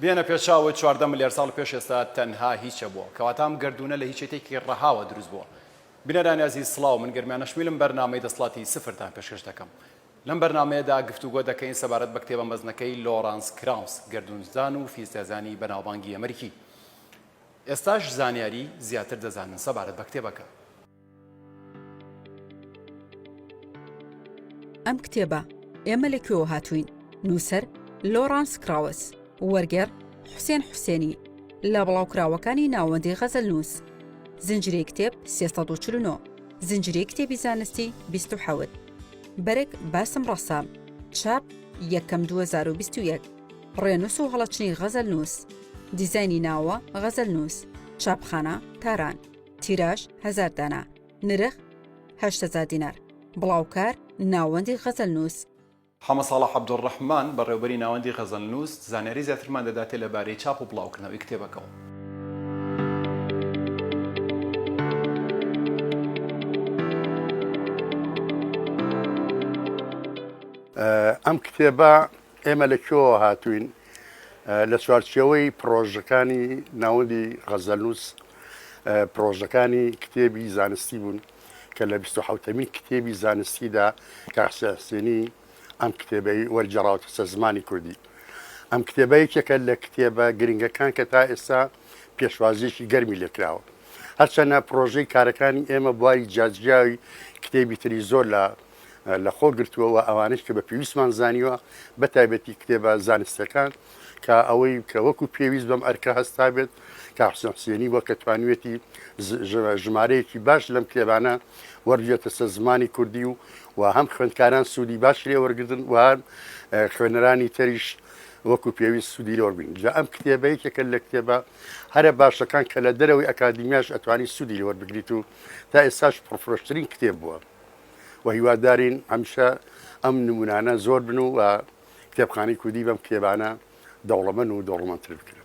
بێنە پێشاوە 14 ملیار ساڵ پێش ئێستا تەنها هیچە بووە کەواتام گردونە لە هیچ شتێکی ڕەهاوە دروست بووە. بینەرانی عەزیز سڵاو، من گەرمیانەشمیلم بەرنامەی دەسڵاتی سفرتان پێشکەش دەکەم. لەم بەرنامەیەدا گفتوگۆ دەکەین سەبارەت بە کتێبە مەزنەکەی لۆرانس کراوس، گردونزان و فیلسوفێزانی بەناوبانگی ئەمریکی. ئێستاش زانیاری زیاتر دەزانن سەبارەت بە کتێبەکە. ئەم کتێبە ئێمە لەکوێوە هاتوین؟ نووسەر لۆرانس کراوس، وەرگێڕ حوسێن حوسێنی، لە بڵاوکراوەکانی ناوەندی غەزەل نووس. زنجیرەی کتێب 349، زنجیرەی کتێبی زانستی 27. بەرێک باسم ڕەسام، چاپ 1/2021. ڕێنووس و هەڵەچنی غەزەل نووس، دیزایانی ناوە غەزەل نووس، چاپخانە تاران، تیراژ 1000 دانە، نرخ 8,000 دینار، بڵاوکار ناوەندی غەزەل نووس. حەمە ساڵح عەبدوڕەحمان بەڕێوەبەری ناوەندی غەزەل نووس زانیاری زیاترمان دەداتێ لەبارەی چاپ و بڵاوکردنەوەی کتێبەکەەوە. ئەم کتێبە ئێمە لەکوێوە هاتوین؟ لە چوارچێوەی پرۆژەکانی ناوەندی غەزەل نووس، پرۆژەکانی کتێبی زانستی بوون کە لە 27مین کتێبی زانستیدا کاکسە حوسێنی ئەم کتێبەی وەرجێڕاوەتە سەر زمانی کوردی. ئەم کتێبەیەکێکە لە کتێبە گرنگەکان کە تا ئێستا پێشوازیەکی گەرمی لێکراوە. هەرچەنە پرۆژەی کارەکانی ئێمە بواری جیاجیاوی کتێبی تری زۆر لە خۆ گرتووەوە، ئەوانش کە بە پێویستمان زانیوە، بە تایبەتی کتێبە زانستەکان کە ئەوەی کە وەکو پێویست بەم ئەرکە هەستا بێت کە حوسێن حوسێنی وە کە توانوێتی ژمارەیەکی باش لەم کتێبانە وەرگێتە سەر زمانی کوردی و هەم خوێندکاران سوودی باش لێ وەرگتن و هەر خوێنەرانی تریش وەکو پێویست سوودی لێ وەربین. جا ئەم کتێبەیەکێکە لە کتێبە هەرە باشەکان کە لە دەرەوەی ئەکادیمیاش ئەتوانی سوودی لێ وەربگریت و تا ئێستاش پڕفرۆشترین کتێب بووە و هیوادارین هەمیشە ئەم نمونانە زۆر بن و کتێبخانەی کوردی بەم کتێبانە دەوڵەمەند و دەوڵەمەندتر بکرێت.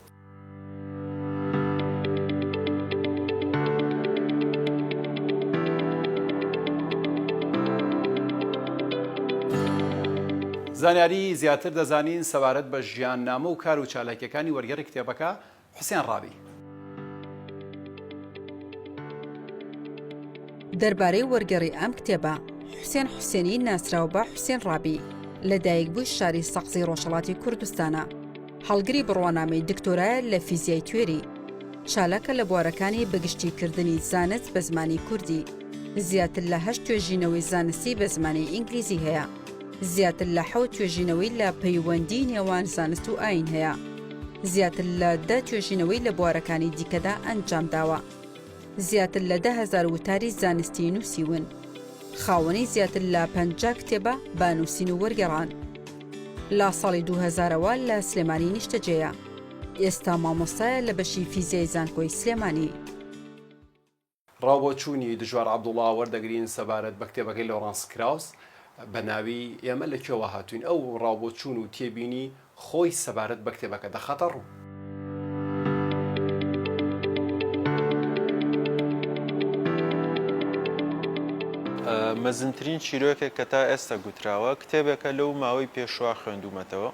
زانیاری زیاتر دەزانین سەبارەت بە ژیان نامە و کار و چالاکیەکانی وەرگێڕی کتێبەکە حوسێن ڕابی. دەربارەی وەرگێڕی ئەم کتێبە حوسێن حوسێنی ناسراو بە حوسێن ڕابی لەدایک بووی شاری سەقزی ڕۆژهەڵاتی کوردستانە. هەڵگری بڕوانامەی دکتۆرایە لە فیزیای توێری، چالاکە لە بوارەکانی بەگشتیکردنی زانست بە زمانی کوردی. زیاتر لە 8 توێژینەوەی زانستی بە زمانی ئینگلیزی هەیە. زیاتر لە 7 توێژینەوەی لە پەیوەندی نێوان زانست و ئاین هەیە. زیاتر لە 10 توێژینەوەی لە بوارەکانی دیکەدا ئەنجام داوە. زیاتر لە 10,000 وتاری زانستی نووسیون. خاوەنی زیاتر لە 50 کتێبە بانووسین و وەرگێڕان. لە ساڵی 2000ەوە لە سلێمانی نیشتەجێیە. ئێستا مامۆستایە لە بەشی فیزیای زانکۆی سلێمانی. ڕاوبۆچوونی دژوار عەبدوڵڵا وەردەگرین سەبارەت بە کتێبەکەی لۆرانس کراوس بە ناوی ئێمە لەکوێوە هاتوین. ئەو ڕاوبۆچوون و تێبینی خۆی سەبارەت بە کتێبەکە دەخاتە ڕوو. مەزنترین چیرۆکێک کە تا ئێستا گوتراوە کتێبێکە لەو ماوەی پێشوا خوێندومەتەوە.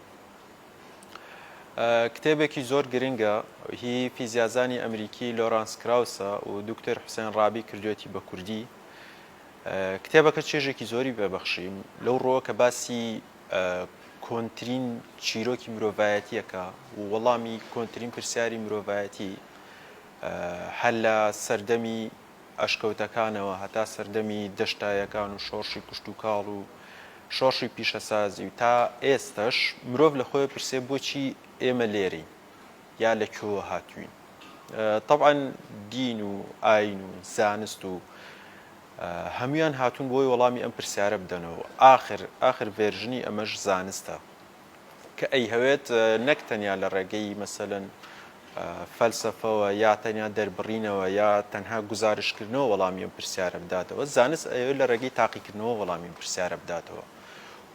کتێبێکی زۆر گرنگە، هی فیزیازانی ئەمریکی لۆرانس کراوسە و دکتۆر حوسێن ڕابی کردوێتی بە کوردی. کتێبەکە چێژێکی زۆری بەبەخشیم لەو ڕۆوە کە باسی کۆنترین چیرۆکی مرۆڤایەتیەکە و وەڵامی کۆنترین پرسیاری مرۆڤایەتی هەل لە سەردەمی ئەشکەوتەکانەوە هەتا سەردەمی دەشتایەکان و شۆڕشی کشت و کاڵ و شۆڕشی پیشەسازی و تا ئێستش مرۆڤ لە خۆی پرسێ بۆچی ئێمە لێرەین یا لەکوێوە هاتوین. طبعاً دین و ئاین و زانست و هەمویان هاتوون بۆی وەڵامی ئەم پرسیارە بدەنەوە. ئاخر ڤێرژنی ئەمەش زانستە کە ئەی هەوێت نەک تەنیا لە ڕێگەی مەسەلەن فەلسەفەوە یا تەنیا دەربڕینەوە یا تەنها گزارشکردنەوە وەڵامی ئەم پرسیارە بداتەوە. زانست ئەوێت لە ڕێگەی تاقیکردنەوە وەڵامی ئەم پرسیارە بداتەوە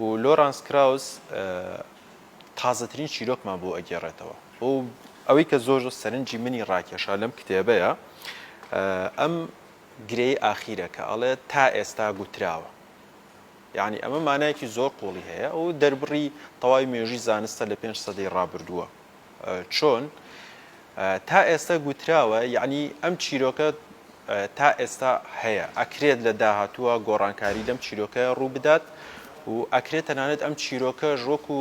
و لۆرانس کراوس تازەترین چیرۆکمان بۆ ئەگێڕێتەوە. ئەوەی کە زۆر سەرنجی منی ڕاکێشا لەم کتێبەیە ئەم گرەی ئاخیرە کە ئەڵێ تا ئێستا گوتراوە. یعنی ئەمە مانایەکی زۆر قوڵی هەیە و دەربڕی تەواوی مێژووی زانستە لە 5 سەدەی ڕابردووە چۆن تا ئێستا گوتراوە یعنی ئەم چیرۆکە تا ئێستا هەیە ئەکرێت لە داهاتووە گۆڕانکاری لەم چیرۆکە ڕوو بدات و ئەکرێت تەنانەت ئەم چیرۆکە ژۆک و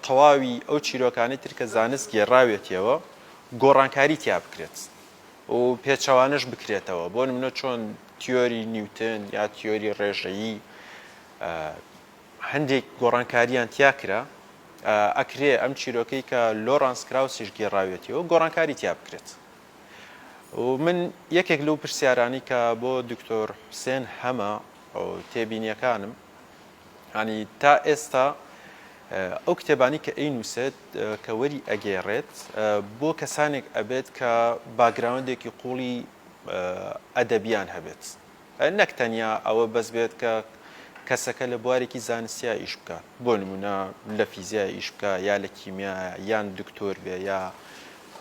تەواوی ئەو چیرۆکانی تر کە زانست گێڕاوێتیەوە گۆڕانکاری تیا بکرێت و پێچەوانش بکرێتەوە بۆ نمونە چۆن تیۆری نیوتن یا تیۆری ڕێژەیی هەندێک گۆڕانکاریان تیا کرا ئەکرێ ئەم چیرۆکەی کە لۆرانس کراوسیش گێڕاوێتیەوە گۆڕانکاری تیا بکرێت و من یەکێک لەو پرسیارانی کە بۆ دکتۆر حوسێن هەمە تێبینیەکانم ینی تا ئێستا ئەو کتێبانی کە ئەینووسێت کە وەری ئەگێڕێت بۆ کەسانێک ئەبێت کە باگراوندێکی قوڵی ئەدەبیان هەبێت نەک تەنیا ئەوە بەس بێت کە کەسەکە لە بوارێکی زانستیا ئیش بکە بۆ نمونە لە فیزیا ئیش بکە یا لە کیمیا یان دکتۆر بێ یا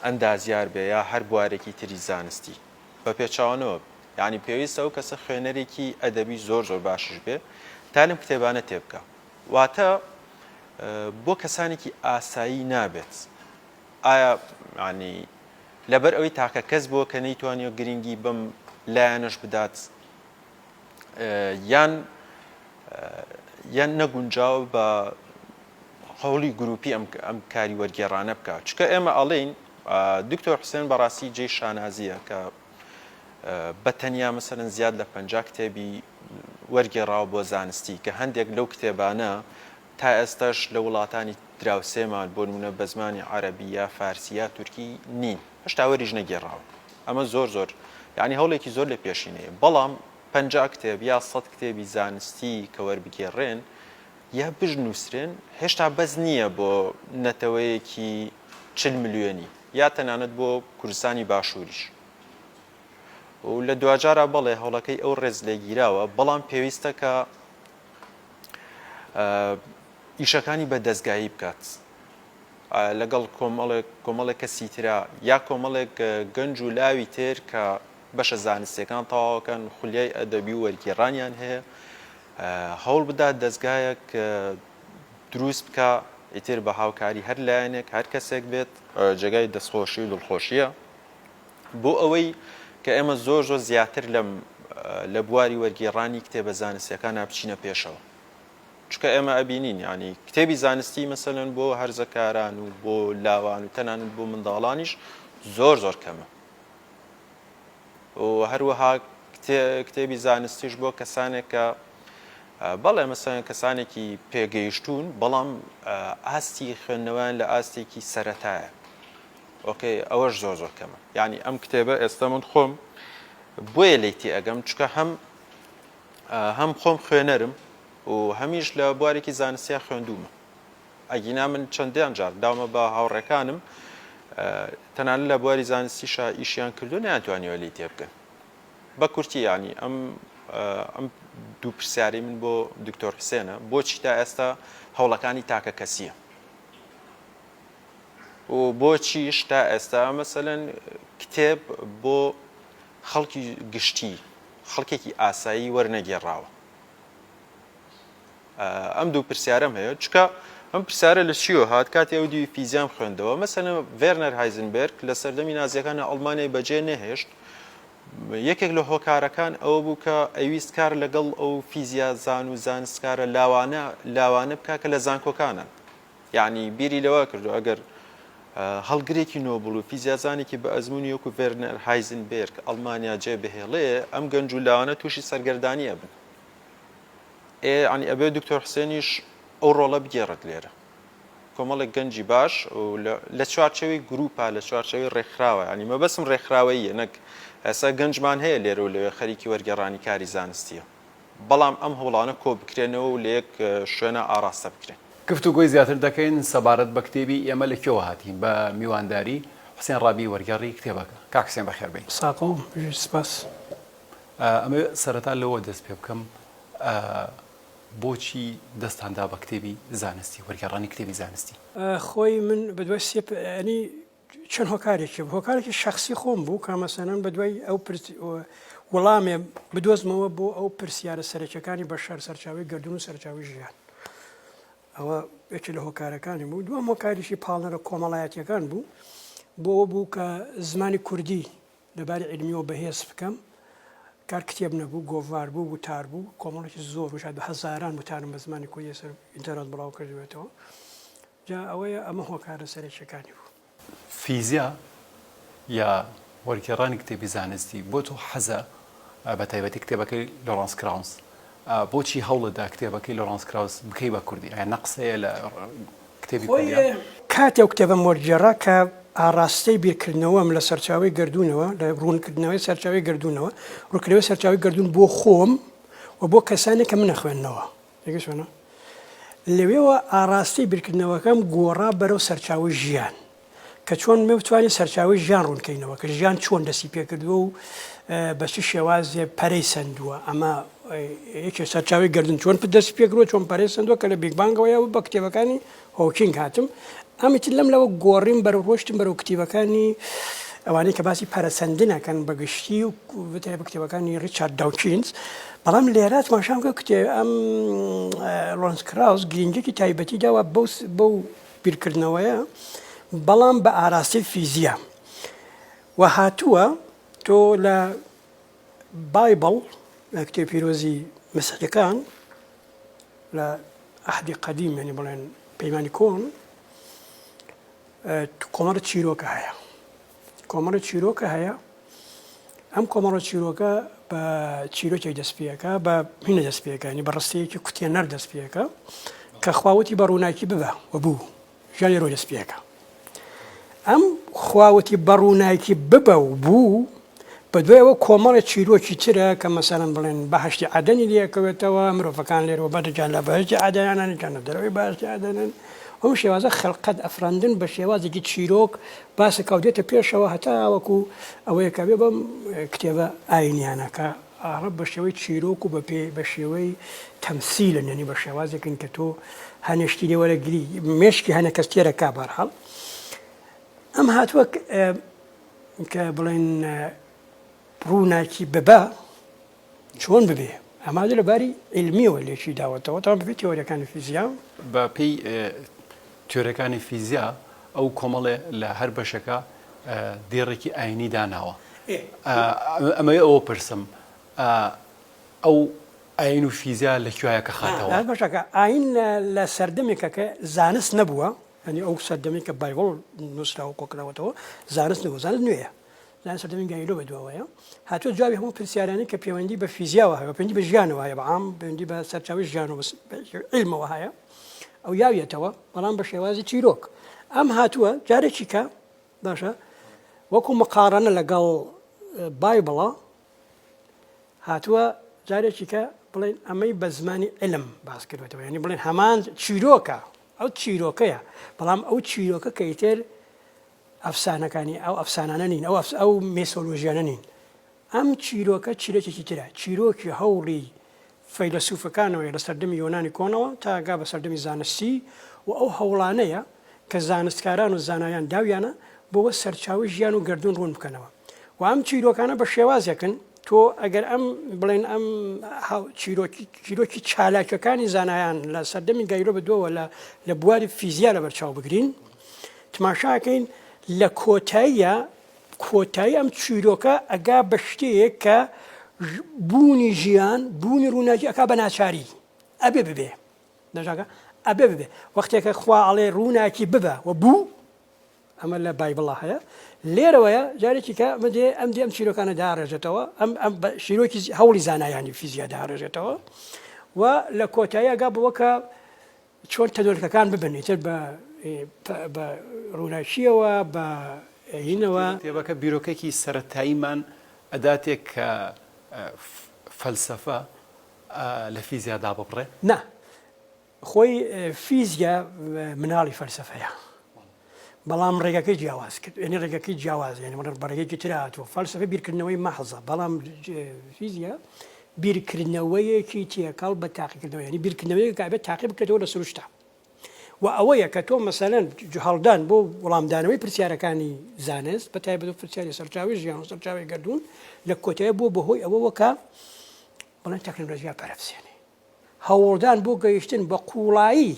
ئەندازیار بێ یا هەر بوارێکی تری زانستی بە پێچاوانەوە یعنی پێویستە ئەو کەسە خوێنەرێکی ئەدەبی زۆر باشش بێ تا لەم کتێبانە تێبکە واتە بۆ کەسانێکی ئاسایی نابێت ئایا ینی لەبەر ئەوەی تاکە کەس بۆ کە نەیتوانێت گرنگی بەم لایەنەش بدات یان نەگونجاو بە هەوڵی گروپی ئەم کاری وەرگێڕانە بکە چکە ئێمە ئەڵێین دکتۆر حوسێن بەڕاستی جێی شانازیە کە بە تەنیا مەسەرەن زیاد لە 50 کتێبی وەرگێڕاوە بۆ زانستی کە هەندێک لەو کتێبانە تا ئێستاش لە وڵاتانی دراوسێمان بۆ نمونە بە زمانی عەرەبی یا فارسی یا تورکی نین هەشتا وەریش نەگێڕاوە ئەمە زۆر یعنی هەوڵێکی زۆر لە پێشینەیە بەڵام 50 کتێب یا 100 کتێبی زانستی کە وەربگێڕێن یا بژنووسرێن هێشتا بەس نییە بۆ نەتەوەیەکی 40 ملیۆنی یا تەنانەت بۆ کوردستانی باشووریش و لە دوجارە بەڵێ هەوڵەکەی ئەو ڕێز لێگیراوە بەڵام پێویستە کە ئیشەکانی بە دەستگایی بکات لەگەڵ کۆمەڵێک کەسی ترا یا کۆمەڵێک گەنج و لاوی تر کە بەشە زانستیەکان تەواوەکەن خولیای ئەدەبی و وەرگێڕانیان هەیە هەوڵ بدات دەستگایەک دروست بکە ئیتر بە هاوکاری هەر لایەنێک هەر کەسێک بێت جێگای دەستخۆشی و دڵخۆشیە بۆ ئەوەی کە ئێمە زۆر زیاتر لە بواری وەرگێڕانی کتێبە زانستیەکان بچینە پێشەوە چکە ئێمە ئەبینین ینی کتێبی زانستی مەسەلەن بۆ هەرزەکاران و بۆ لاوان و تەنانەت بۆ منداڵانیش زۆر کەمە و هەروەها کتێبی زانستیش بۆ کەسانێک کە بەڵێ مەسەلەن کەسانێکی پێگەیشتوون بەڵام ئاستی خوێندنەوەیان لە ئاستێکی سەرەتایە ئۆکەی ئەوەش زۆر کەمە یعنی ئەم کتێبە ئێستا من خۆم بۆیە لێتی ئەگەم چکە هەم خۆم خوێنەرم و هەمیش لە بوارێکی زانستیا خوێندومە ئەگینا من چەندیان جار داومە بە هاوڕێکانم تەنانەت لە بواری زانستیشە ئیشیان کردو نەیانتوانیوە لی تێ بکەن بە کورتی ینی ئەم دوو پرسیاری من بۆ دکتۆر حوسێنە بۆچی تا ئێستا هەوڵەکانی تاکە کەسیە و بۆچیش تا ئێستا مەسەلەن کتێب بۆ خەڵکی گشتی خەڵکێکی ئاسایی وەرنەگێڕاوە ئەم دوو پرسیارەم هەیە چکە ئەم پرسیارە لە چیوە هات کاتی ئەو دوی فیزیام خوێندەوە مەسەلەن ڤێرنەر هایزنبێرگ لە سەردەمی نازیەکانی ئەڵمانیای بەجێ نەهێشت یەکێک لە هۆکارەکان ئەوە بوو کە ئەویست کار لەگەڵ ئەو فیزیا زان و زانستکارە لاوانە بکە کە لە زانکۆکانن یعنی بیری لەوە کردو ئەگەر هەڵگرێکی نۆبڵ و فیزیازانێکی بە ئەزمموی وەکو ڤێرنەر هایزنبێرگ ئەڵمانیا جێ بهێڵێ ئەم گەنج و لاوانە تووشی سەرگەردانیە بن ینی ئەبێ دکتۆر حوسێنیش ئەو ڕۆڵە بگێڕێت لێرە کۆمەڵێک گەنجی باش و لە چوارچەوەی گروپا لە چوارچەوەی ڕێکخراوە ینی مەبەسم ڕێکخراوەیە نەک ئێستا گەنجمان هەیە لێرە و لەوێ خەریکی وەرگێڕانی کاری زانستیە بەڵام ئەم هەوڵانە کۆ بکرێنەوە و لە یەک شوێنە ئاراستە بکرێن گفتوگۆی زیاتر دەکەین سەبارەت بە کتێبی ئێمە لە کێوە هاتین بە میوانداری حوسێن ڕابی وەرگێڕی کتێبەکە کاک حوسێن بەخێربێن ساقۆ سپاس ئەمە سەرەتا لەوە دەست پێ بکەم بۆچی دەستاندا بە کتێبی زانستی وەرگێڕانی کتێبی زانستی خۆی من بەدوای سێنی چەند هۆکارێکی شخصی خۆم بوو کە مەسەلەن بەدوای ئەو وەڵامێ بدۆزمەوە بۆ ئەو پرسیارە سەرەکیەکانی بە شار سەرچاوی گەردون و سەرچاوی ژیان ئەوە یەکێ لە هۆکارەکانی بوو. دووەم هۆکاریشی پاڵنەرە کۆمەڵایەتیەکان بوو بۆ کە زمانی کوردی لەباری علمیەوە بەهێز بکەم کار کتێب نەبوو گۆڤار بوو وتار بوو کۆمەڵێکی زۆر وشاد بە هەزاران وتارم بە زمانی کوردی سەر ئینتەرنێت بڵاو کردوێتەوە جا ئەوەیە ئەمە هۆکارە سەرەکیەکانی بوو. فیزیا یا وەرگێڕانی کتێبی زانستی بۆ تۆ حەزە بە تایبەتی کتێبەکەی لۆرانس کراوس بۆچی هەوڵەدا کتێبەکەی لۆرانس کراوس بکەی بە کوردی ئایا نەقسەیە لە کتێبی کوردی کاتێک کتێبە وەرگێڕا کە ئاراستەی بیرکردنەوەم لە سەرچاوی گردوونەوە لە ڕوونکردنەوەی سەرچاوی گردوونەوە ڕووکردنەوەی سەرچاوی گردوون بۆ خۆم و بۆ کەسانی کە من نەخوێندنەوە دەگەشتوانە لەوێەوە ئاراستی بیرکردنەوەکەم گۆڕا بەرەو سەرچاوی ژیان کە چۆن بتوانین سەرچاوی ژیان ڕوونکەینەوە کە ژیان چۆن دەستی پێکردووە و بەچی شێوازێ پەرەی سندووە ئەمە یەکێ سەرچاوی گردن چۆن دەست پێکردووە چۆن پەرەی سندووە کە لە بیگبانگەوەیە بە کتێبەکانی هۆکینگ هاتم ئەمیتر لەم لەوە گۆڕیم بەرەو ڕۆشتم بەرەو کتێبەکانی ئەوانەی کە باسی پەرەسەندنەکەن بەگشتی و بە کتێبەکانی ریچارد داوکینز بەڵام لێرات ماشام کە کتێب ئەم لۆرانس کراوس گرنگێکی تایبەتی داوە بەو بیرکردنەوەیە بەڵام بە ئاراستی فیزیا و هاتووە تۆ لە بایبڵ لە کتێب پیرۆزی مەسیحیەکان لە عەهدی قەدیم یعنی بڵێن پەیمانی کۆن کۆمەڵە چیرۆکە هەیە کۆمەڵە چیرۆکە هەیە ئەم کۆمەڵە چیرۆکە بە چیرۆکی دەستپێەکە بە هینە دەستپێەکانی بە ڕستەیەکی کوتێنەر دەستپێەکە کە خواوەتی بە ڕووناکی ببە و بوو ژیانی ڕۆی دەستپێەکە ئەم خواوەتی بە ڕووناکی ببە و بوو بە دوایەوە کۆمەڵی چیرۆکی ترە کە مەسەڵەن بڵێن بەهەشتی عەدەنی لێکەوێتەوە مرۆڤەکان لێرەوە بەدەجان لە بەهەشتی عەدەنانن کە دەرەوەی بەهەشتی عەدەنن ئەم شێوازە خەلقەت ئەفراندن بە شێوازێکی چیرۆک باسە کاودێتە پێشەوە هەتا وەکو ئەوەیە کە بێ بەم کتێبە ئاینیانەکە ئاڕە بە شێوەی چیرۆک و بە شێوەی تەمسیلن یعنی بە شێوازێکن کە تۆ هەنێشتی لێ وەرەگری مێشکی هەنە کەس تێرە کا بەرحەڵ ئەم هاتووە کە بڵێن ڕووناکی ببە چۆن ببێ ئەمادە لەباری علمیەوە لێکی داوەتەوە تا ببێت تێۆریەکانی فیزیا بە پێی تێۆریەکانی فیزیا ئەو کۆمەڵێ لە هەر بەشەکە دێڕێکی ئاینی داناوە ئەمەیە ئەوە پرسم ئەو ئاین و فیزیا لەکوایە کە خاتەوە بەشەکە ئاین لە سەردەمێکە کە زانست نەبووە ئەنی ئەو سەردەمی کە بایبڵ نووسراوە کۆکراوەتەوە زانست نەبوو زانست نوێیە زان سەردەمی گایلۆ بەدوەوەیە هاتووە جوابی هەموو پرسیارانی کە پەیوەندی بە فیزیاوە هەیە پەیوەندی بە ژیانەوە هەیە بەعام پەیوەندی بە سەرچاوی ژیانەوە علمەوە هەیە ئەو یاویێتەوە بەڵام بە شێوازی چیرۆک ئەم هاتووە جارێکی کە باشە وەکو مقارنە لەگەڵ بایبڵە هاتووە جارێکی کە بڵێن ئەمەی بە زمانی علم باس کردوێتەوە یعنی بڵێن هەمان چیرۆکە ئەو چیرۆکەیە بەڵام ئەو چیرۆکە کەیتر ئەفسانەکانی ئەو ئەفسانانە نین ئەو مێسۆلۆژیانە نین ئەم چیرۆکە چیرۆکێکی ترە چیرۆکی هەوڵی فەیلسوفەکانەوەی لە سەردەمی یۆنانی کۆنەوە تاگا بە سەردەمی زانستی و ئەو هەوڵانەیە کە زانستکاران و زانایان داویانە بۆوە سەرچاوی ژیان و گردون ڕوون بکەنەوە و ئەم چیرۆکانە بە شێوازێکن تۆ ئەگەر ئەم بڵێن ئەم چیرۆکی چالاکەکانی زانایان لە سەردەمی گایرۆ بدۆوە لە بواری فیزیا لە بەرچاو بگرین تماشاکەین لە کۆتایی ئەم چیرۆکە ئەگا بە شتەیەک کە بوونی ژیان بوونی ڕووناکی ئەکا بە ناچاری ئەبێ ببێ دەژاکە ئەبێ ببێ وەختێکە خوا ئەڵێ ڕووناکی ببە و بوو ئەمە لە بایبڵە هەیە لێرەوەیە جارێکی کە ئەم چیرۆکانە داڕێژێتەوە ئەم شیرۆکی هەوڵی زانایانی فیزیا داڕێژێتەوە و لە کۆتایی ئەگا بووە چۆن تەدۆرکەکان ببنیتر بە ڕووناکیەوە بە هینەوە کتێبەکە بیرۆکێکی سەرەتاییمان ئەداتێک کە فەلسەفە لە فیزیادا ببڕێ نا خۆی فیزیا مناڵی فەلسەفەیە بەڵام ڕێگەکەی جیاواز کرد یعنی ڕێگەکەی جیاواز یعنی بەڕێگەیەکی تر هاتووە فەلسەفە بیرکردنەوەی مەحزە بەڵام فیزیا بیرکردنەوەیەکی تێکەڵ بە تاقیکردنەوە یعنی بیرکردنەوەیەک کە ئەبێت تاقی بکرێتەوە لە سروشتە و ئەوەیە کە تۆ مەسەلەن هەڵدان بۆ وەڵامدانەوەی پرسیارەکانی زانست بە تایبەت و پرسیاری سەرچاوی ژیان و سەرچاوی گردون لە کۆتایی بووە بەهۆی ئەوەوە کە بڵێن تەکنۆلۆژیا پەرەپسێنێ هەوڵدان بۆ گەیشتن بە قوڵایی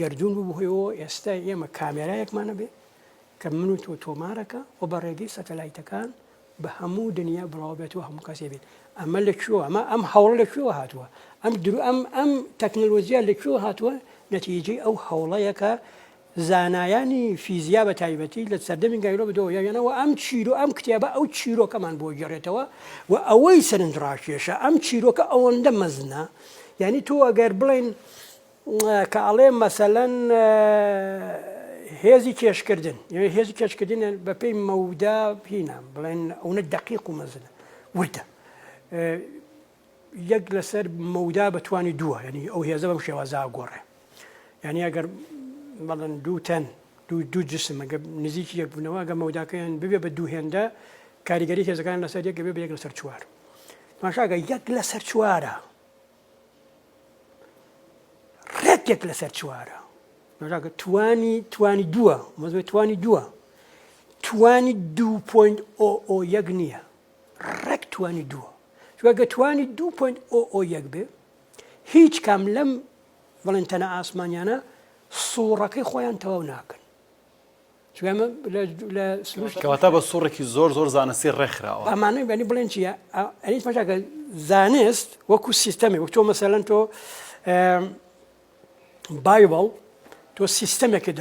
گردون بووهەوە ئێستا ئێمە کامێرایەکمانە بێ کە من و تۆ تۆمارەکە و بە ڕێگەی سەتەلایتەکان بە هەموو دنیا بڵاوبێتەوە هەموو کەسێ بێت ئەمە لەکوێوە ئەم هەوڵ لەکوێوە هاتووە ئەم تەکنۆلۆژیا لەکوێوە هاتووە نەتیجەی ئەو هەوڵەیەکە زانایانی فیزیا بە تایبەتی لە سەردەمی گایلۆ بدەوە یانەوە ئەم چیرۆ ئەم کتێبە ئەو چیرۆکەمان بۆ گێڕێتەوە و ئەوەی سەرنجڕاکێشە ئەم چیرۆکە ئەوەندە مەزنە یعنی تۆ ئەگەر بڵێن کە ئەڵێ مەسەلەن هێزی کێشکردن هێزی کێشکردن بە پێی مەودا پینام بڵێن ئەوە دقیق و مەزنە وردە یەک لەسەر مەودا بەتوانی دووە ینی ئەو هێزە بەم شێوازا گۆڕێ ینی ئەگەر بەڵێن دوو جسم ئەگە نزیکی یەک بوونەوە ئەگە مەوداکەیان ببێ بە دوو هێندە کاریگەری هێزەکان لەسەر یەک بێ بە یەک لەسەر چوار ماشاگە یەک لەسەر چوارە ڕێک یەک لەسەر چوارە ماشاگە توانی دووە مەزوی توانی دووە توانی 2.001 نییە ڕێک توانی دووە چوەگە توانی 2.001 بێ هیچ کام لەم بڵێن تەنە ئاسمانیانە سوورەکەی خۆیان تەواو ناکەن کەواتە بە سوورێکی زۆر زانستی ڕێکخراوە ئەمانەی بەنی بڵێن چیە ئەنیت مەشاکە زانست وەکو سیستەمی وەک تۆ مەسەلەن تۆ بایبڵ تۆ سیستەمێکی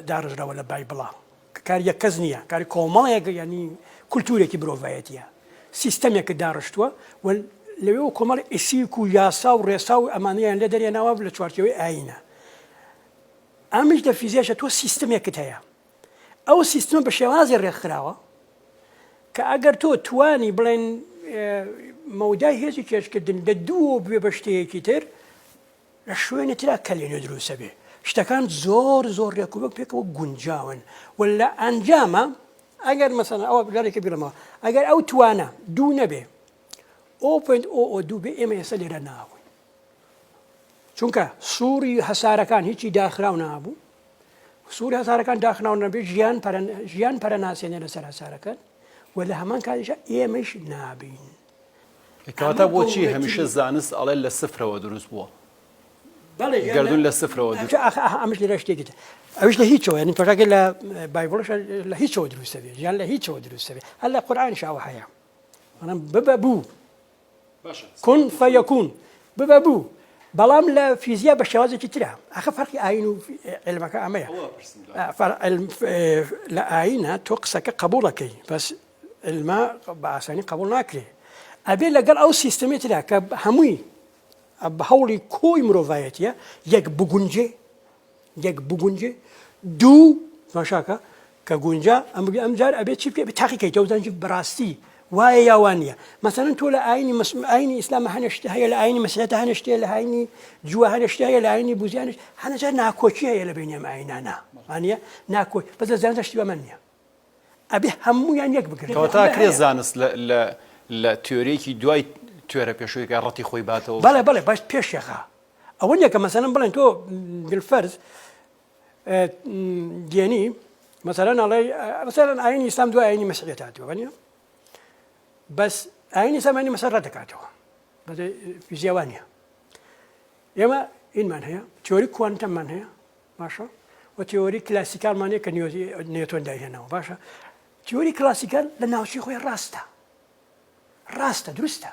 داڕژراوە لە بایبڵا کە کاری یەک کەس نییە کاری کۆمەڵێک ینی کولتورێکی مرۆڤایەتیە سیستەمێکی داڕشتووە لەوێ کۆمەڵی ئیسیک و یاسا و ڕێسا و ئەمانەیان لێ دەرێناوە لە چوارچێوەی ئاینە ئەمیش لە فیزیاشە تۆ سیستەمێکت هەیە ئەو سیستمە بە شێوازی ڕێکخراوە کە ئەگەر تۆ توانی بڵێن مەودای هێزی کێشکردن لە دووە بێ بە شتەیەکی تر لە شوێنی ترا کەلێنە دروستە بێ شتەکان زۆر ڕێکوبەک پێکەوە گونجاون و لە ئەنجامە ئەگەر مەسەڵەن ئەوە لارێکی بیڵەمەوە ئەگەر ئەو توانە دوو نەبێ 0.002 بێ ئێمە ئێستا لێرە ناوی چونکە سووری هەسارەکان هیچی داخراو نابوو سووری هەسارەکان داخراو نەبێ ژیان پەرەناسێنێ لەسەر هەسارەکان و لە هەمان کاتیشە ئێمەش نابین کەواتە بۆچی هەمیشە زانست ئەڵێ لە سفرەوە دروست بووە گردون لە سفرەوە ئەمش لێرە شتێکیت ئەوش لە هیچەوە ینی پێشاکە لە بایبڵش لە هیچەوە دروستە بێ ژیان لە هیچەوە دروستە بێ هەر لە قورئانیش ئەوە هەیە ببە بوو کون فەیەکون ببە بوو بەڵام لە فیزیا بە شێوازێکی ترە ئەخە فەرقی ئاین و علمەکە ئەمەیە لە ئاینە تۆ قسەکە قبوڵەکەی بەس علما بە ئاسانی قبول ناکرێ ئەبێ لەگەڵ ئەو سیستەمی ترە کە هەمووی بە هەوڵی کۆی مرۆڤایەتیە یەک بگونجێ دوو ماشاکە کە گونجا ئەمجار ئەبێت چی پێ تاقیکەیت دەوزانجی بەڕاستی وایە یاوان نییە مەسەڵەن تۆ لە ئاینی ئیسلام هەنەشتە هەیە لە ئاینی مەسیحەتە هەنەشتەیە لە ئاینی جووە هەنەشتە هەیە لە ئاینی بوزیانش هەنەجار ناکۆچی هەیە لە بینێم ئاینانە وانە ناکۆی بەس زانست شتی بە من نییە ئەبێ هەموویان یەک بگرن کەواتە کرێ زانست لە تیۆریەکی دوای توێرە پێشوویەکە ڕەتی خۆی باتەوە بەڵێ باش پێشێخە ئەوە نییە کە مەسەڵەن بڵێن تۆ بالفەرز دێنی مەسەڵەن ئەڵێ مەسەڵەن ئاینی ئیسلام دوای ئاینی مەسیحیەت هاتووە نییە بەس ئاینی ئیسلام مەسەڵ ڕەدەکاتەوە بە فیزیاوان نییە ئێمە ئینمان هەیە تیۆری کوانتەممان هەیە باشە و تیۆری کلاسیکالمان هەیە کە نیوتۆن داهێناوە باشە تیۆری کلاسیکال لە ناوچی خۆی ڕاستە دروستە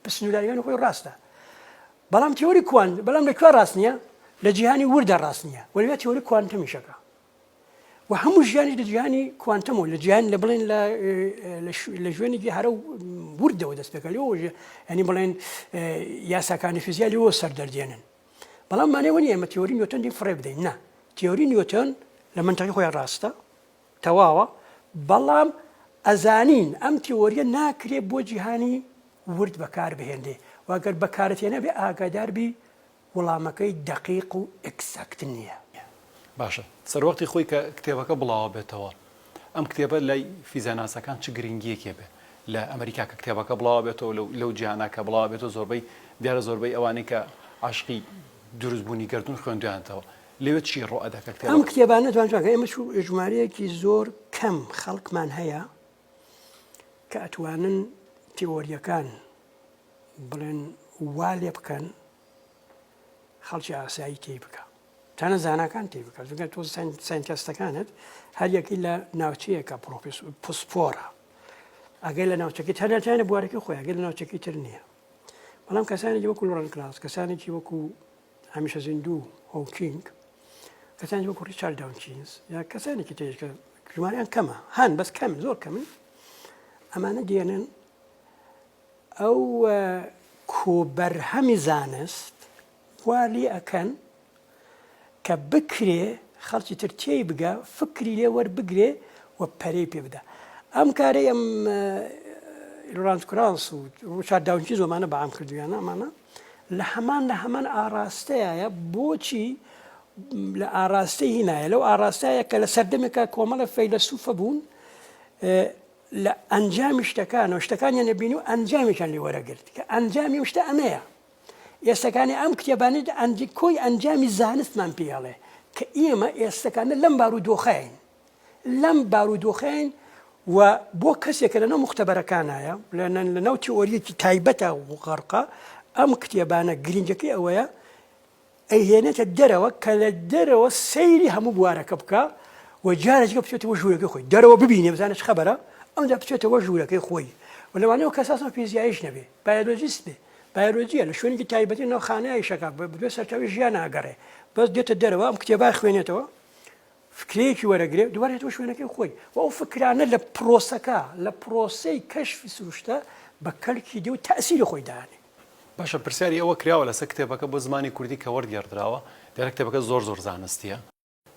بسنوولایەکانی خۆی ڕاستە بەڵام تیۆری بەڵام لەکوێ ڕاست نییە لە جیهانی وردە ڕاست نییە وەلوێ تیۆری کوانتەمیشەکە و هەموو ژیانی لە جیهانی کوانتەمەوە لە جیهان لە بڵێن لە ژوێنێکی هەرە وردەوە دەست پێکەوە ینی بڵێن یاساکانی فیزیا لەوە سەر دەردێنن بەڵام مانەوە نیە ئێمە تیۆری نیوتۆن دی فڕێ بدەین نا تیۆری نیوتۆن لە منتەقی خۆی ڕاستە تەواوە بەڵام ئەزانین ئەم تیۆریە ناکرێت بۆ جیهانی ورد بەکار بهێندێ واگەر بەکارەتێنە بێ ئاگاداربی وەڵامەکەی دقیق و ئەکساکت نییە باشە سەروەختی خۆی کە کتێبەکە بڵاوە بێتەوە ئەم کتێبە لای فیزیاناسەکان چ گرنگیەکێ بێ لە ئەمریکا کە کتێبەکە بڵاوە بێتەوە لەو جیهانە کە بڵاوە بێتەوە زۆربەی دیارە زۆربەی ئەوانەی کە عاشقی دروستبوونی گردون خوێندویانەوە لەوێ چی ڕۆ ئەدەکە کتێبە ئەم کتێبانە توانجوانکە ئێمە ژمارەیەکی زۆر کەم خەڵکمان هەیە کە ئەتوانن تیۆریەکان بڵێن وا لێ بکەن خەڵکی ئاسایی تێی بکە تانە زانکان تێ بکات زگە تۆ ساینتیستەکانت هەر یەکی لە ناوچەیەکە پسپۆرە ئەگەر لە ناوچەکەی هەرچانە بوارەکە خۆی ئەگەر لە ناوچەکەی تر نییە بەڵام کەسانێکی وەکو لۆرەن کلاس کەسانێکی وەکو هەمیشە زیندوو هۆکینگ کەسانی وەکو ریچارد داونچینز یا کەسانێکی تێکە ژمارەیان کەمە هەن بەس کەم زۆر کەمن ئەمانە دێنن ئەو کۆبەرهەمی زانست والی ئەکەن کە بکرێ خەڵکی تر تێی بگە فکری لێ وەربگرێ و پەرەی پێ بدە ئەم کارەی ئەم لۆرانس کراس و ریچارد داونچینز وەمانە بەعام کردویانە ئەمانە لە هەمان ئاراستەیە بۆچی لە ئاراستەی هینایە لەو ئاراستایە کە لە سەردەمێکە کۆمەڵە فەیلسوفە بوون لە ئەنجامی شتەکانەوە شتەکانیان نەبینی و ئەنجامیشان لێ وەرەگرت کە ئەنجامی شتە ئەمەیە ئێستەکانی ئەم کتێبانێت کۆی ئەنجامی زانستمان پێڵێ کە ئێمە ئێستەکانە لەم بارودۆخەین و بۆ کەسێکە لەنەو مختبەرەکانایە لەنەو تیۆریەکی تایبەتە غەرقە ئەم کتێبانە گرنگەکەی ئەوەیە ئەیهێنێتە دەرەوە کە لە دەرەوە سەیری هەموو بوارەکە بکە و جارێکگە بچێتەوە ژوورەکەی خۆی دەرەوە ببینێ بزانێت خەبەرە ئەمجا بچێتەوە ژوورەکەی خۆی و لەوانەیە کەساسم فیزیاییش نەبێ بایۆلۆجیست بێ بایۆلۆجیە لە شوێنێکی تایبەتی ناوخانەیە شەکە بێ سەرچاوی ژیان ئاگەڕێ بەس دێتە دەرەوە ئەم کتێبای خوێنێتەوە فکرەیەکی وەرەگرێ دوبارێتەوە شوێنەکەی خۆی و ئەو فکرانە لە پرۆسەکە لە پرۆسەی کەشفی سروشتە بە کەلکی دێ و تەئسیری خۆی داهێنێ باشە پرسیاری ئەوە کراوە لەسەر کتێبەکە بۆ زمانی کوردی کە وەرگێڕدراوە دیارە کتێبەکە زۆر زانستیە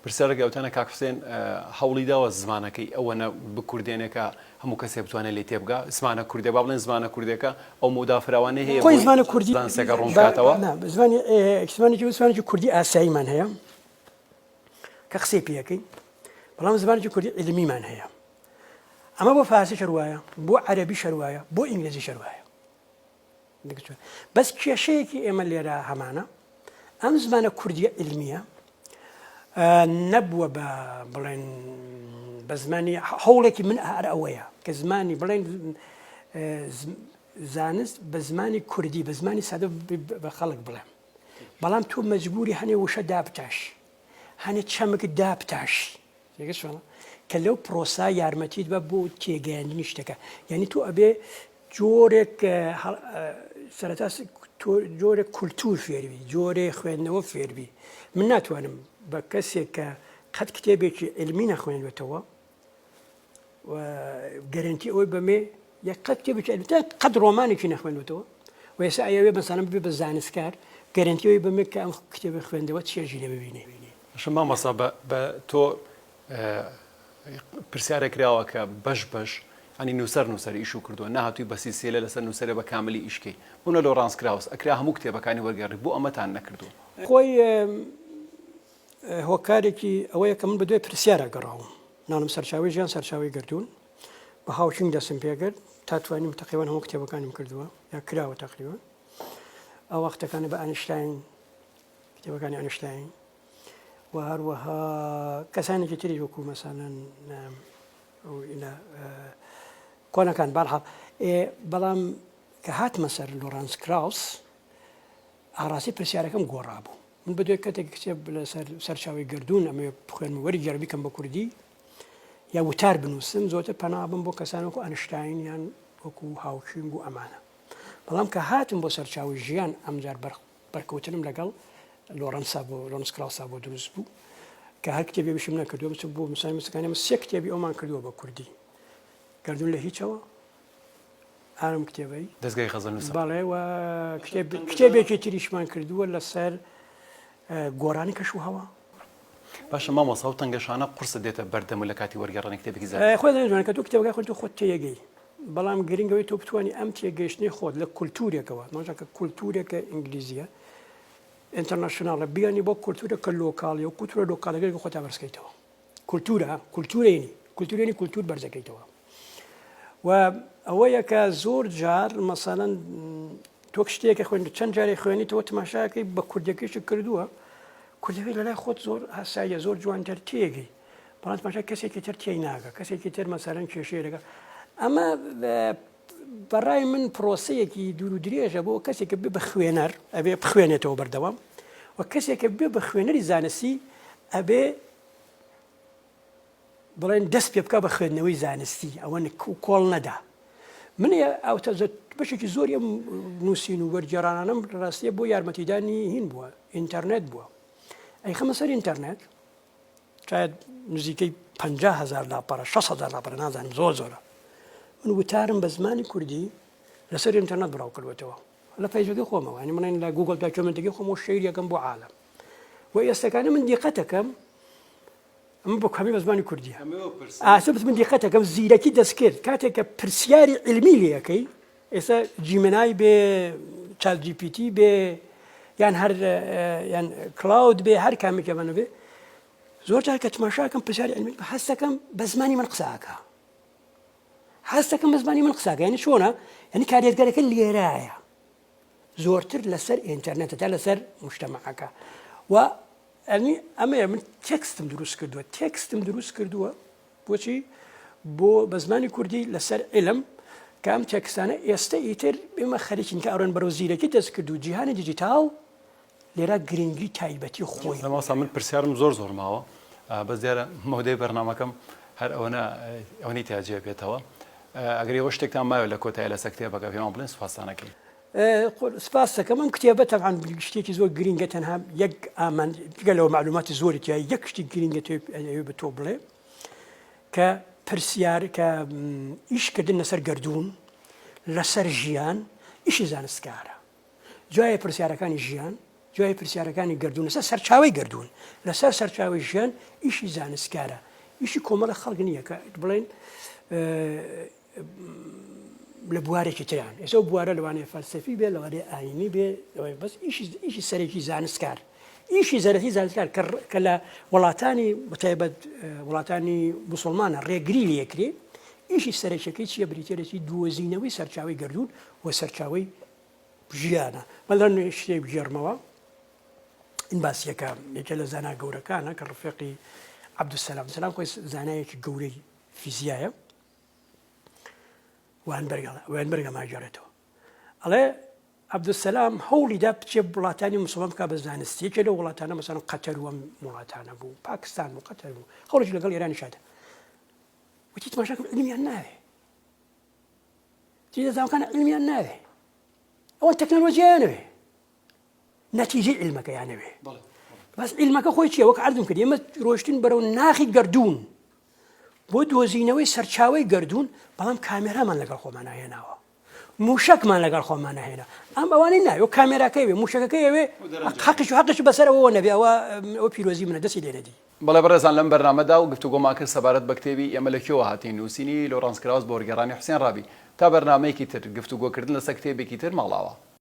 پرسیارە گەوتانە کاک حوسێن هەوڵی داوە زمانەکەی ئەوەنە بکوردێنێکە هەموو کەسێ بتوانێت لێ تێبگا زمانە کوردی با بڵێن زمانە کوردەکە ئەو مودافراوانەی هەیە خۆی زمانە کوردی زانستێکە ڕوونکاتەوە زمانی کوردی ئاساییمان هەیە کە قسەی پێەکەی بەڵام زمانی کوردی علمیمان هەیە ئەمە بۆ فارسی شەروایە بۆ عەرەبی شەروایە بۆ ئینگلیزی شەروایە بەس کێشەیەکی ئێمە لێرە هەمانە ئەم زمانە کوردیە علمیە نەبووە بە بڵێن بە زمانی هەوڵێکی من هەر ئەوەیە کە زمانی بڵێن زانست بە زمانی کوردی بە زمانی سادە بە خەڵک بڵێم بەڵام تۆ مەجبوری هەنێ وشە دابتاشی هەنێ چەمک دابتاشی کە لەو پرۆسا یارمەتیت بە بۆ تێگەیاندنی شتەکە یعنی تۆ ئەبێ جۆرێک سەرەتا جۆرێک کولتور فێربی جۆرێ خوێندنەوە فێربی من ناتوانم بە کەسێک کە قەت کتێبێکی علمی نەخوێنێتەوە گەرنتی ئەوەی بەمێ یەک قەت کتێبێکی قەت ڕۆمانێکی نەخوێنێتەوە و ئێستا ئەوێ بەسانم ببێ بە زانستکار گەرنتیەوەی بەمێ کە ئەم کتێبە خوێندەوە چێژی لێ ببینێ مامەسا بە تۆ پرسیارێک کراوە کە بەش ئەنی نووسەر ئیش و کردووە نهاتووی بە سیسیلە لەسەر نووسەرە بە کاملی ئیشکەی بوونە لۆرانس کراوس ئەکرا هەموو کتێبەکانی وەرگێڕی بۆ ئەمەتان نەکردووە خۆی هۆکارێکی ئەوەیە کە من بە دوێ پرسیارە گەڕاوم نانم سەرچاوی ژیان سەرچاوی گردوون بە هاوکینگ دەستم پێگرت تا توانیم تقریبان هەموو کتێبەکانیم کردووە یا کراوە تقریبا ئەو وەختەکانە بە ئەنیشتاین کتێبەکانی ئەنیشتاین و هەروەها کەسانێکی تری وەکو مەسانەن کۆنەکان باڵحاڵ بەڵام کە هاتمە سەر لۆرانس کراوس ئاڕاستی پرسیارەکەم گۆڕابوو من بەدوێ کاتێک کتێب لە سەرچاوی گردوون ئەمە بخوێنم وەرگێڕ بیکەم بە کوردی یا وتار بنووسم زۆرتر پەنابم بۆ کەسان وەکو ئەنشتاین یان وەکو هاوکینگ و ئەمانە بەڵام کە هاتم بۆ سەرچاوی ژیان ئەمجار بەرکەوتنم لەگەڵ لۆرانس کراسا بۆ دروست بوو کە هەر کتێبی بشم نەکردووە بچ بۆ مسلمانەکانی ئەمە سێ کتێبی ئەومان کردووە بە کوردی گردوون لە هیچەوە ئارم کتێبەی دەستگای خەزانووس باڵێ و کتێبێکی تریشمان کردووە لەسەر گۆرانی کەشوهەوە باشە مامۆسا و تەنگەشانە قورسە دێتە بەردەمە لە کاتی وەرگێڕانی کتێبێکی زانست خۆی دەزانێت کە تۆ کتێبەکەی خۆت تێگەی بەڵام گرنگەوەی تۆ بتوانانی ئەم تێگەیشتنی خۆت لە کولتورێکەوە نۆژەکە کولتورێکە ئینگلیزیە ئینتەرناشناڵە بیانی بۆ کولتورێکە لۆکاڵی و کولتورە لۆکاڵەکەی خۆتا بەرزکەیتەوە کولتورێنی کولتور بەرزەکەیتەوە و ئەوەیە کە زۆر جار مەسەڵەن تۆ شتێکە خوێن چەند جارێک خوێنیتەوە تەماشاکەی بە کوردەکەیش کردووە کوردەکەی لەلای خۆت زۆر هەسایە زۆر جوانتر تێگەی بەڵام تەماشا کەسێکی تر تێی ناگە کەسێکی تر مەسەڵەن کێشەیەەکە ئەمە بەڕای من پرۆسەیەکی دوور و درێژە بۆ کەسێکە بە خوێنەر ئەبێ بخوێنێتەوە بەردەوام و کەسێکە بێ بە خوێنەری زانستی ئەبێ بڵێن دەست پێ بکە بە خوێندنەوەی زانستی ئەوە کۆڵ نەدا من ئەوتە بەشێکی زۆری ئەم نووسین و وەرگێڕانانم ڕاستیە بۆ یارمەتیدانی هین بووە ئینتەرنێت بووە ئەی خەمە سەر ئینتەرنێت شاید نزیکەی 50,000 لاپەڕە 6,000 لاپەڕە نازانم زۆرە من وتارم بە زمانی کوردی لەسەر ئینتەرنێت بڕاو کردوێتەوە لە فەیسبووکی خۆمەوە ینی من لە گوگڵ داکیومنتێکی خۆم شەیر یەکەم بۆ عالم و ئێستاکانە من دیقەتەکەم ئەمە بۆ کامی بە زمانی کوردیە ئاسبت من دیقەتەکەم زیرەکی دەست کرد کاتێک کە پرسیاری علمی لەکەی ئێستا جیمنای بێ چات جی پی تی بێ یان هەر یان کلاود بێ هەر کامێکە بەنە بێ زۆر جار کە تماشاکەم پرسیاری علمی هەستەکەم بە زمانی من قساکە هەستەکەم بە زمانی من قساکە یعنی چۆنە یعنی کارێزگەرەکە لێرایە زۆرتر لەسەر ئینتەرنێتە تا لەسەر مجتەمەعەکە و ئەنی ئەمەیە من تێکستم دروست کردووە بۆچی بۆ بە زمانی کوردی لەسەر علم کە ئەم تێکستانە ئێستا ئیتر بێمە خەریکین کە ئەڕێن بەرەو زیرەکی دەست کرد و جیهانی دیجیتال لێرە گرنگی تایبەتی خۆی لەماسا من پرسیارم زۆر ماوە بەس دیارە مەودەی بەرنامەکەم هەر ئەوەی تاجێ بێتەوە ئەگەر ئەوە شتێکتان مایە لە کۆتایی لەسەر کتێبەکە پێمان بڵێن سوپاسانەکەی سپاس دەکەم ئەم کتێبە تەبعاً شتێکی زۆر گرنگە تەنها یەک ئامان گەلەوە معلوماتی زۆری تیا یەک شتی گرنگە بە تۆ بڵێ کە پرسیار کە ئیشکردن لەسەر گردوون لەسەر ژیان ئیشی زانستکارە جوایە پرسیارەکانی ژیان جوای پرسیارەکانی گردوون لەسەر سەرچاوی گردوون لەسەر سەرچاوی ژیان ئیشی زانستکارە ئیشی کۆمەڵە خەڵک نییە کە بڵێن لە بوارێکی تیان ئێستا بوارە لەوانەیە فەلسەفی بێ لەوانەیە ئاینی بێ بەس ئیشی سەرێکی زانستکار ئیشی زەرەتی زانستکار کە لە وڵاتانی بەتایبەت وڵاتانی موسڵمانە ڕێگری لێکرێ ئیشی سەرەکیەکەی چیە بریتێرەی دۆزینەوەی سەرچاوی گردوون و سەرچاوی ژیانە بەڵێن شتێک بژێرمەوە این باسیەکە یەکێ لە زانا گەورەکانە کە ڕفێقی عەبدولسەلام خۆی زانایەکی گەورەی فیزیایە وانبەرگە ماجارێتەوە ئەڵێ عەبدولسەلام هەوڵیدا بچێ وڵاتانی موسڵمان بکا بە زانستی یەکێ لە وڵاتانە مەسەڵەن قەتەر و وڵاتانە بوو پاکستان و قەتەر بوو هەوڵێکی لەگەڵ ئێرانی شادە وتی تماشاکەم علمیان ناوێ تی دەزانکانە علمیان ناوێ ئەوە تەکنۆلۆژیایانەوێ نەتیجەی علمەکەیانەوێ بەس علمەکە خۆی چییە وەک عەرزم کرد ئێمە ڕۆشتین بەرەو ناخی گردوون بۆ دۆزینەوەی سەرچاوی گردوون بەڵام کامێرامان لەگەڵ خۆمان هێناوە موشکمان لەگەڵ خۆمان هێنا ئەم ئەوانەی ناوێ کامێراکەی وێ موشەکەی ئەوێ حەقش بەسەرەوە نەبێ ئەوە پیرۆزی منە دەستی لێنەدی بەڵێ بەڕێزان لەم بەرنامەدا و گفتوگۆمان کرد سەبارەت بە کتێبی ئێمە لەکوێوە هاتین نووسینی لۆرانس کراوس بۆ وەرگێڕانی حوسێن ڕابی تا بەرنامەیەکی تر گفتوگۆکردن لەسەر کتێبێکی تر ماڵاوە